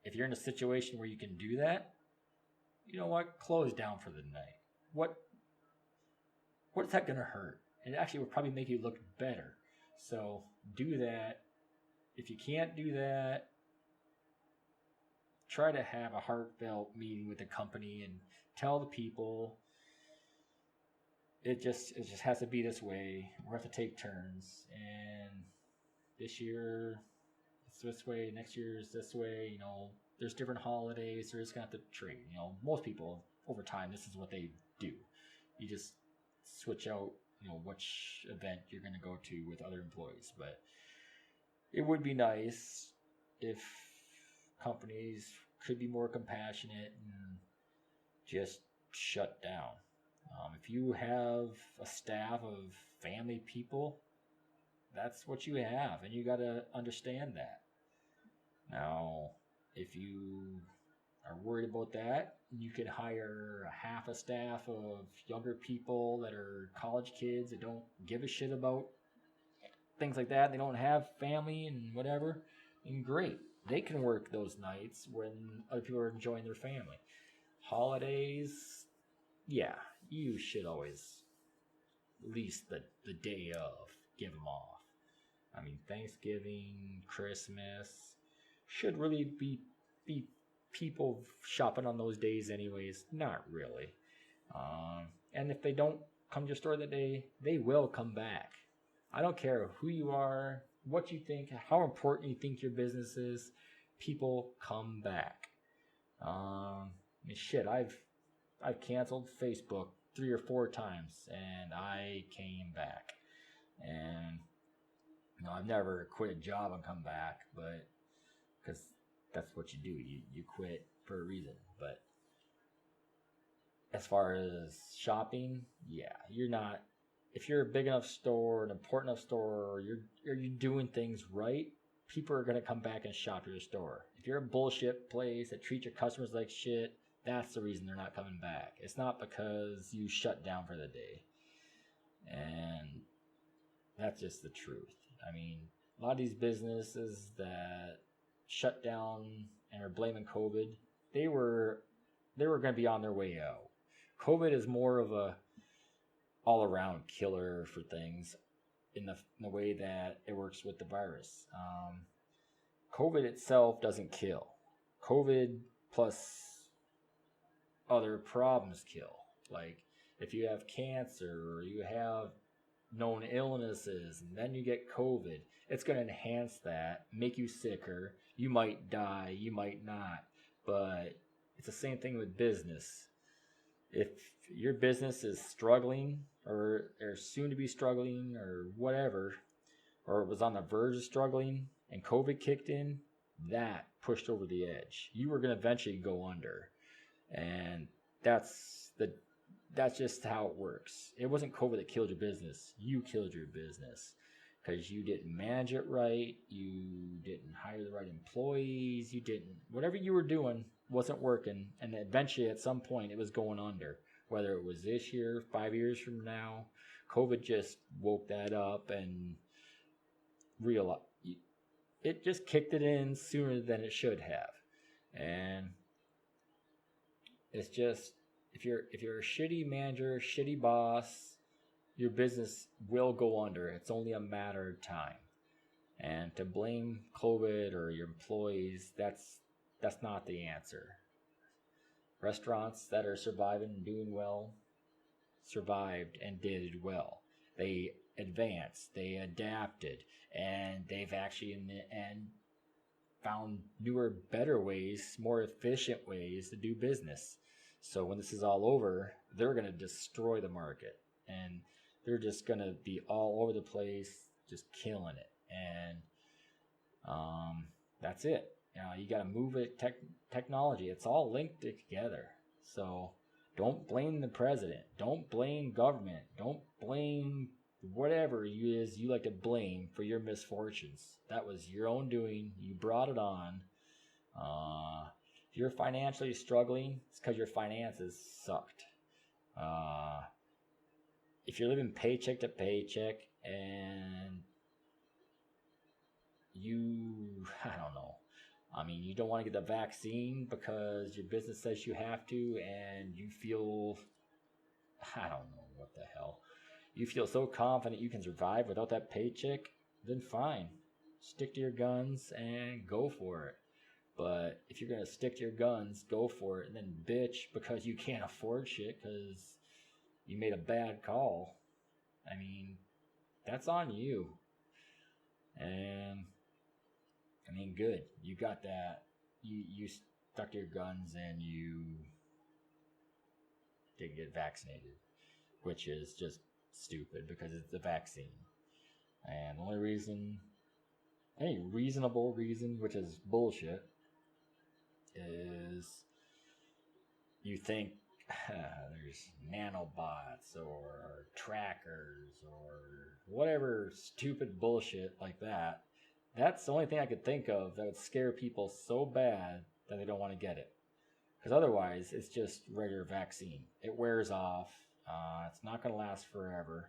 Speaker 1: if you're in a situation where you can do that, you know what? Close down for the night. What's that going to hurt? It actually will probably make you look better. So do that. If you can't do that, try to have a heartfelt meeting with the company and tell the people it just has to be this way. We have to take turns. And this year it's this way, next year is this way. You know, there's different holidays. They're just going to have to trade. You know, most people over time, this is what they do. You just switch out, you know, which event you're going to go to with other employees. But it would be nice if companies could be more compassionate and just shut down. If you have a staff of family people, that's what you have, and you got to understand that. Now, if you are worried about that, you could hire half a staff of younger people that are college kids that don't give a shit about things like that. They don't have family and whatever. And great. They can work those nights when other people are enjoying their family. Holidays, yeah, you should always, at least the day of, give them off. I mean, Thanksgiving, Christmas, should really be people shopping on those days anyways. Not really. And if they don't come to your store that day, they will come back. I don't care who you are, what you think, how important you think your business is. People come back. I mean, shit, I've canceled Facebook 3 or 4 times, and I came back. And you know, I've never quit a job and come back, but because that's what you do. You quit for a reason. But as far as shopping, yeah, you're not. If you're a big enough store, an important enough store, or you're doing things right, people are gonna come back and shop at your store. If you're a bullshit place that treats your customers like shit, that's the reason they're not coming back. It's not because you shut down for the day. And that's just the truth. I mean, a lot of these businesses that shut down and are blaming COVID, they were going to be on their way out. COVID is more of a all-around killer for things in the way that it works with the virus. COVID itself doesn't kill. COVID plus other problems kill. Like if you have cancer or you have known illnesses and then you get COVID, it's going to enhance that, make you sicker. You might die, you might not. But it's the same thing with business. If your business is struggling or soon to be struggling or whatever, or it was on the verge of struggling and COVID kicked in, that pushed over the edge. You were going to eventually go under. And that's just how it works. It wasn't COVID that killed your business. You killed your business because you didn't manage it right. You didn't hire the right employees. Whatever you were doing wasn't working. And eventually at some point it was going under. Whether it was this year, 5 years from now, COVID just woke that up and realized it just kicked it in sooner than it should have. And it's just, if you're a shitty manager, shitty boss, your business will go under. It's only a matter of time. And to blame COVID or your employees, that's not the answer. Restaurants that are surviving and doing well survived and did well. They advanced, they adapted, and they've actually in the end found newer, better ways, more efficient ways to do business. So when this is all over, they're going to destroy the market, and they're just going to be all over the place, just killing it. And that's it. You got to move it. Technology, it's all linked together. So don't blame the president. Don't blame government. Don't blame whatever it is you like to blame for your misfortunes. That was your own doing. You brought it on. If you're financially struggling, it's because your finances sucked. If you're living paycheck to paycheck and I don't know. I mean, you don't want to get the vaccine because your business says you have to, and you feel, I don't know what the hell. You feel so confident you can survive without that paycheck, then fine. Stick to your guns and go for it. But if you're going to stick to your guns, go for it, and then bitch because you can't afford shit because you made a bad call, I mean, that's on you. And I mean, good. You got that. You stuck to your guns and you didn't get vaccinated, which is just stupid because it's the vaccine. And the only reason, any reasonable reason, which is bullshit, is you think there's nanobots or trackers or whatever stupid bullshit like that. That's the only thing I could think of that would scare people so bad that they don't want to get it. Because otherwise, it's just regular vaccine. It wears off. It's not going to last forever.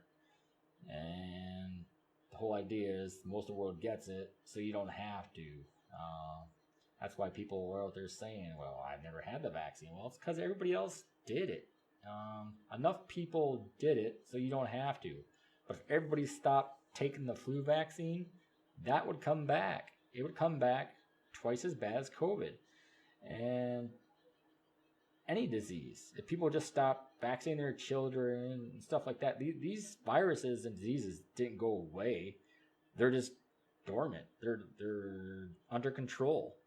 Speaker 1: And the whole idea is most of the world gets it, so you don't have to. That's why people are out there saying, well, I've never had the vaccine. Well, it's because everybody else did it. Enough people did it, so you don't have to. But if everybody stopped taking the flu vaccine, that would come back. It would come back twice as bad as COVID. And any disease. If people just stop vaccinating their children and stuff like that, these viruses and diseases didn't go away. They're just dormant. They're under control.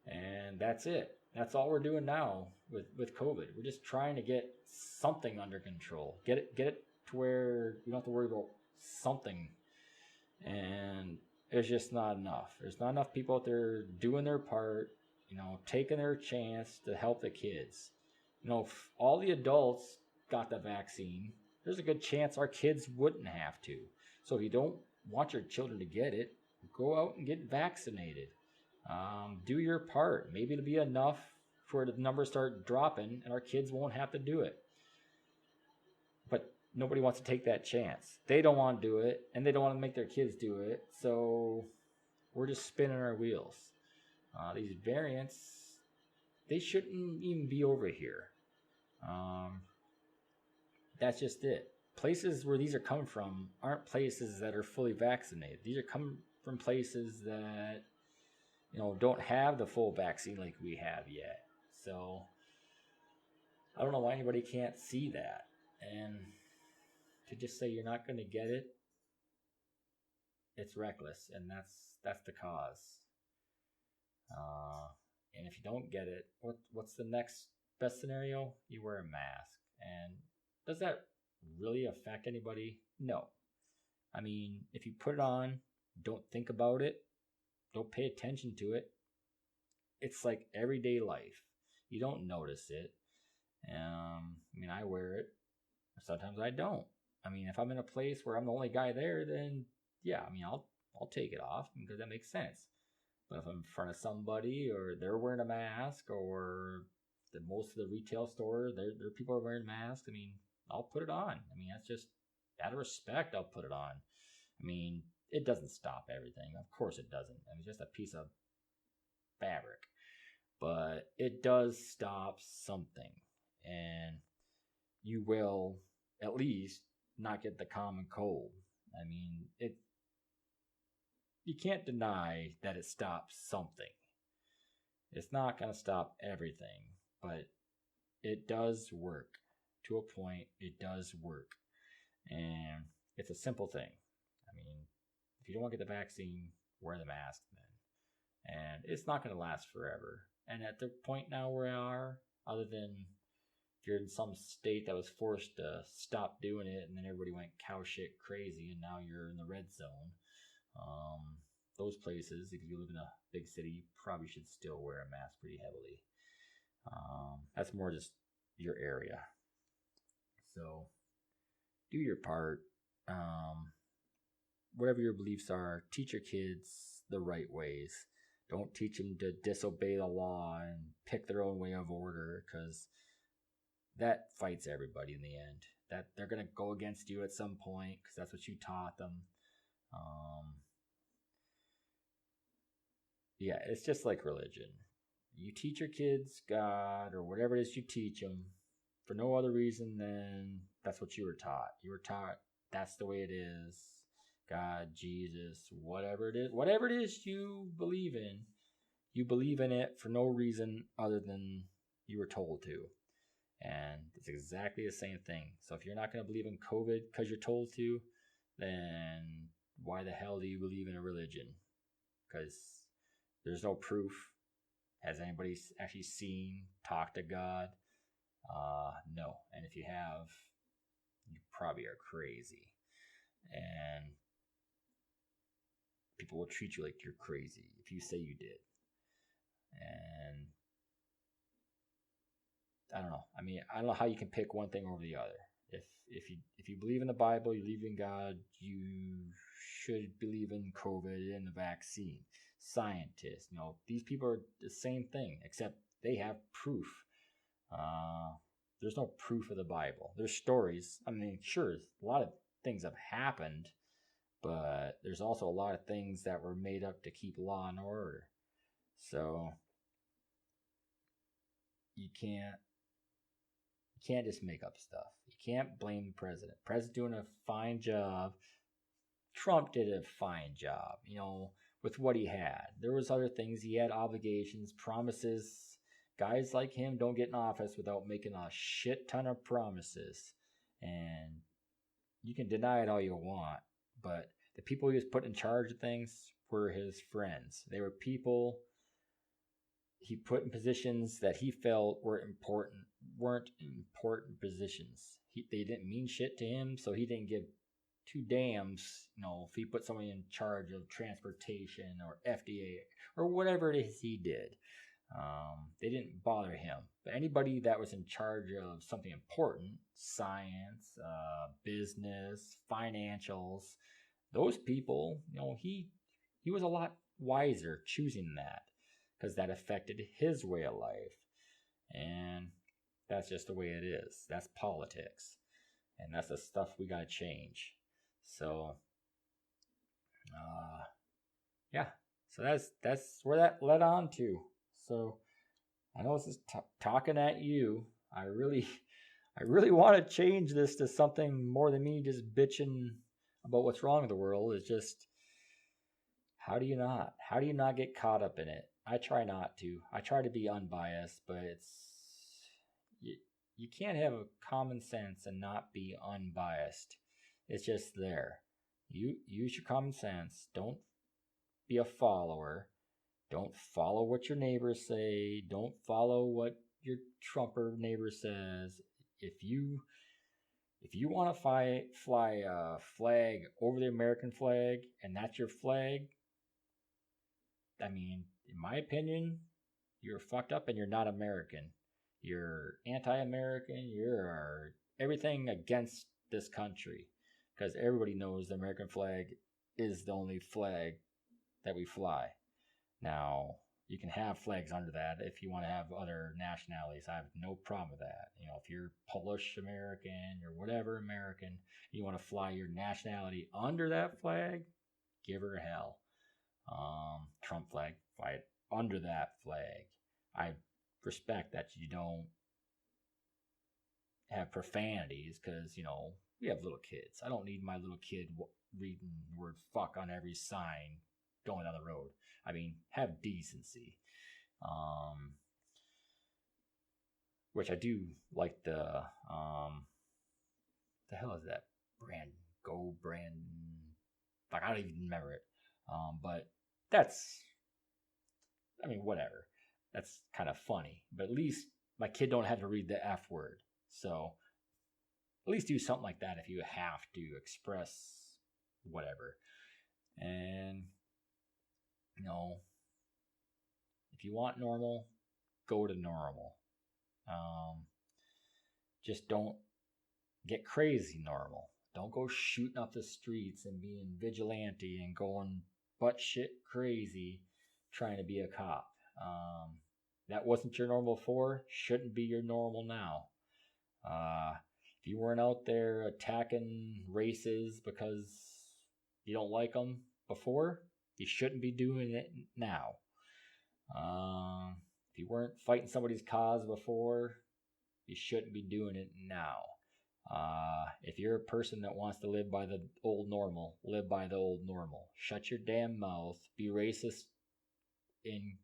Speaker 1: And that's it. That's all we're doing now with COVID. We're just trying to get something under control. Get it to where we don't have to worry about something. And it's just not enough. There's not enough people out there doing their part, taking their chance to help the kids. If all the adults got the vaccine, there's a good chance our kids wouldn't have to. So if you don't want your children to get it, go out and get vaccinated. Do your part. Maybe it'll be enough for the numbers start dropping and our kids won't have to do it. But nobody wants to take that chance. They don't want to do it, and they don't want to make their kids do it. So we're just spinning our wheels. These variants, they shouldn't even be over here. That's just it. Places where these are coming from aren't places that are fully vaccinated. These are coming from places that don't have the full vaccine like we have yet. So I don't know why anybody can't see that. And to just say you're not going to get it, it's reckless, and that's the cause. And if you don't get it, what's the next best scenario? You wear a mask. And does that really affect anybody? No. I mean, if you put it on, don't think about it, don't pay attention to it, it's like everyday life. You don't notice it. I wear it. Sometimes I don't. If I'm in a place where I'm the only guy there, then yeah, I'll take it off because that makes sense. But if I'm in front of somebody or they're wearing a mask or most of the retail stores, their people are wearing masks, I'll put it on. That's just out of respect, I'll put it on. It doesn't stop everything. Of course it doesn't. It's just a piece of fabric. But it does stop something. And you will at least not get the common cold. You can't deny that it stops something. It's not going to stop everything, but it does work. To a point, it does work. And it's a simple thing. If you don't want to get the vaccine, wear the mask then. And it's not going to last forever. And at the point now where we are, other than if you're in some state that was forced to stop doing it and then everybody went cow shit crazy and now you're in the red zone, those places, if you live in a big city, you probably should still wear a mask pretty heavily. That's more just your area. So do your part. Whatever your beliefs are, teach your kids the right ways. Don't teach them to disobey the law and pick their own way of order, because that fights everybody in the end. That they're going to go against you at some point because that's what you taught them. Yeah, it's just like religion. You teach your kids God or whatever it is you teach them for no other reason than that's what you were taught. You were taught that's the way it is. God, Jesus, whatever it is you believe in it for no reason other than you were told to. And it's exactly the same thing. So if you're not going to believe in COVID because you're told to, then why the hell do you believe in a religion? Because there's no proof. Has anybody actually seen, talked to God? No. And if you have, you probably are crazy. And people will treat you like you're crazy if you say you did. And I don't know. I mean, I don't know how you can pick one thing over the other. If you believe in the Bible, you believe in God, you should believe in COVID and the vaccine. Scientists, these people are the same thing, except they have proof. There's no proof of the Bible. There's stories. I mean, sure, a lot of things have happened, but there's also a lot of things that were made up to keep law and order. So you can't just make up stuff. You can't blame the president. President's doing a fine job. Trump did a fine job, with what he had. There was other things. He had obligations, promises. Guys like him don't get in office without making a shit ton of promises. And you can deny it all you want, but the people he was put in charge of things were his friends. They were people he put in positions that he felt weren't important positions. They didn't mean shit to him, so he didn't give two dams, if he put somebody in charge of transportation or FDA or whatever it is he did. They didn't bother him. But anybody that was in charge of something important, science, business, financials, those people, he was a lot wiser choosing that, because that affected his way of life. And that's just the way it is. That's politics. And that's the stuff we got to change. So, yeah. So that's where that led on to. So, I know this is talking at you. I really want to change this to something more than me just bitching about what's wrong with the world. It's just, how do you not get caught up in it? I try not to. I try to be unbiased, but you can't have a common sense and not be unbiased. It's just there. You use your common sense. Don't be a follower. Don't follow what your neighbors say. Don't follow what your Trumper neighbor says. If you want to fly a flag over the American flag and that's your flag, I mean, in my opinion, you're fucked up and you're not American. You're anti-American. You're everything against this country, because everybody knows the American flag is the only flag that we fly. Now, you can have flags under that if you want to have other nationalities. I have no problem with that. If you're Polish American or whatever American, you want to fly your nationality under that flag, give her hell. Trump flag, fly it under that flag. I respect that you don't have profanities, because we have little kids. I don't need my little kid reading the word fuck on every sign going down the road. I mean, have decency. Which I do like the hell is that brand? Go brand. Like, I don't even remember it. But that's I mean, whatever. That's kind of funny. But at least my kid don't have to read the F word. So at least do something like that if you have to express whatever. And, you know, if you want normal, go to normal. Just don't get crazy normal. Don't go shooting up the streets and being vigilante and going butt shit crazy trying to be a cop. That wasn't your normal before, shouldn't be your normal now. If you weren't out there attacking races because you don't like them before, you shouldn't be doing it now. If you weren't fighting somebody's cause before, you shouldn't be doing it now. If you're a person that wants to live by the old normal, live by the old normal. Shut your damn mouth, be racist in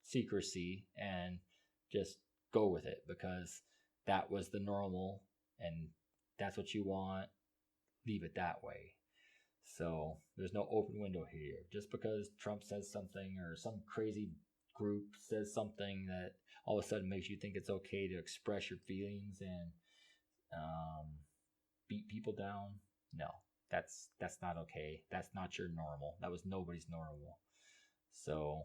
Speaker 1: secrecy, and just go with it, because that was the normal and that's what you want. Leave it that way. So there's no open window here. Just because Trump says something or some crazy group says something that all of a sudden makes you think it's okay to express your feelings and beat people down. No, that's not okay. That's not your normal. That was nobody's normal. So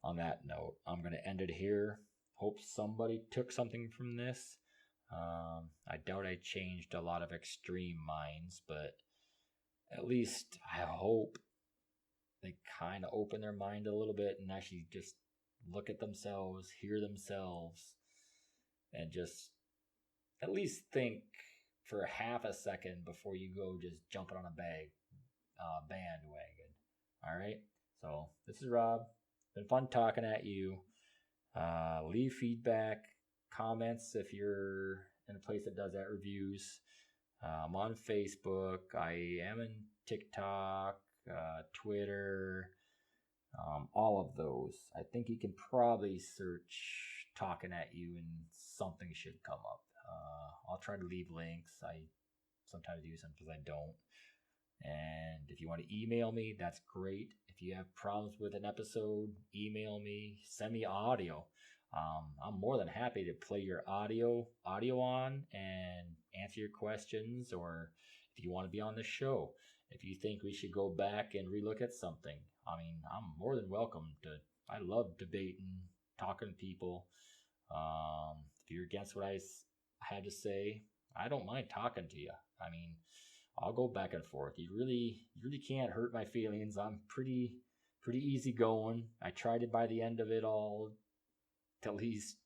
Speaker 1: on that note, I'm going to end it here. Hope somebody took something from this. I doubt I changed a lot of extreme minds, but at least I hope they kind of open their mind a little bit and actually just look at themselves, hear themselves, and just at least think for a half a second before you go just jumping on a bandwagon. All right. So this is Rob. Been fun talking at you. Leave feedback, comments if you're in a place that does that, reviews. I'm on Facebook. I am in TikTok, Twitter, all of those. I think you can probably search "talking at you" and something should come up. I'll try to leave links. I sometimes do, sometimes I don't. And if you want to email me, that's great. If you have problems with an episode, email me, send me audio. I'm more than happy to play your audio on and answer your questions, or if you want to be on the show. If you think we should go back and relook at something, I mean, I'm more than welcome to. I love debating, talking to people. If you're against what I had to say, I don't mind talking to you. I mean, I'll go back and forth. You really can't hurt my feelings. I'm pretty easygoing. I tried to, by the end of it all, to at least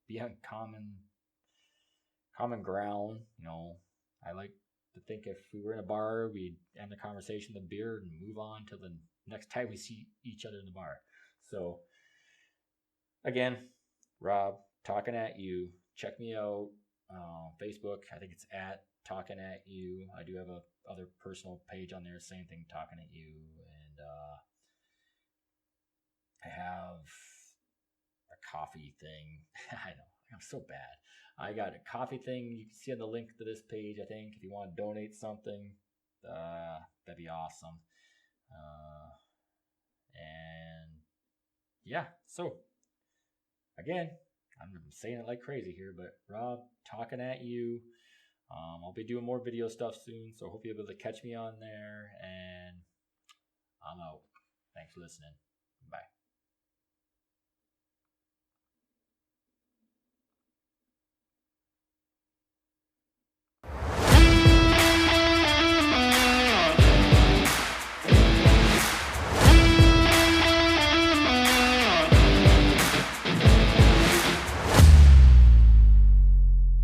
Speaker 1: be on common ground. You know, I like to think if we were in a bar, we'd end the conversation with a beer and move on to the next time we see each other in the bar. So again, Rob, talking at you. Check me out. Facebook, I think it's at Talking at You. I do have a other personal page on there, same thing, Talking at You. And I have a coffee thing. I know, I'm so bad. I got a coffee thing you can see on the link to this page, I think. If you want to donate something, that'd be awesome. And yeah, so again, I'm saying it like crazy here, but Rob, Talking at You. I'll be doing more video stuff soon, so hope you'll be able to catch me on there. And I'm out. Thanks for listening.